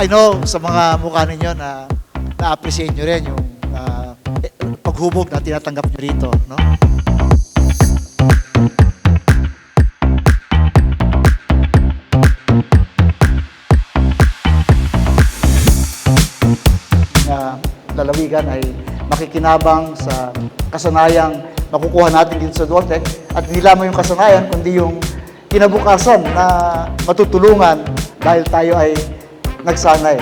I know sa mga mukha ninyo na na-appreciate nyo rin yung paghubog na tinatanggap nyo rito, no? Lalawigan ay makikinabang sa kasanayang makukuha natin dito sa Dualtec at hindi lamang yung kasanayan kundi yung kinabukasan na matutulungan dahil tayo ay nagsanay.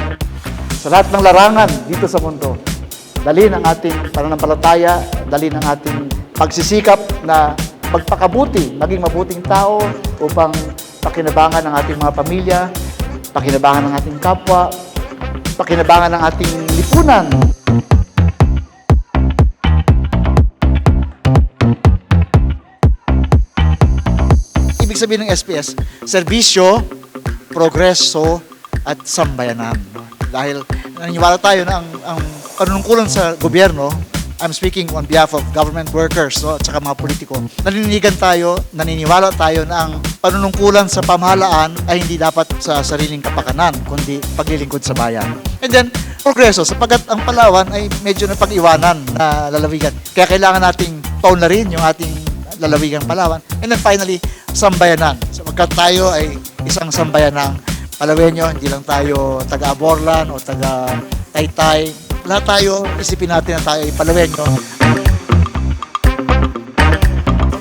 Sa lahat ng larangan dito sa mundo, dalhin ang ating pananampalataya, dalhin ang ating pagsisikap na magpakabuti, maging mabuting tao upang pakinabangan ang ating mga pamilya, pakinabangan ng ating kapwa, pakinabangan ng ating lipunan. Ibig sabihin ng SPS, serbisyo, progreso, at sambayanan. Dahil naniniwala tayo na ang panunungkulan sa gobyerno, I'm speaking on behalf of government workers, no, at saka mga politiko, naniniwala tayo na ang panunungkulan sa pamahalaan ay hindi dapat sa sariling kapakanan, kundi paglilingkod sa bayan. And then, progreso, sapagkat ang Palawan ay medyo napag-iwanan na lalawigan. Kaya kailangan nating paunlarin yung ating lalawigang Palawan. And then finally, sambayanan. Sapagkat tayo ay isang sambayanang Palawenyo, hindi lang tayo taga-Aborlan o taga-Taytay. Lahat tayo, isipin natin na tayo ay Palawenyo.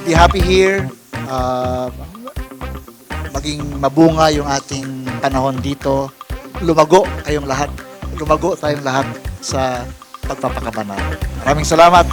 Be happy here. Maging mabunga yung ating panahon dito. Lumago kayong lahat. Lumago tayong lahat sa pagpapakabanal. Maraming salamat.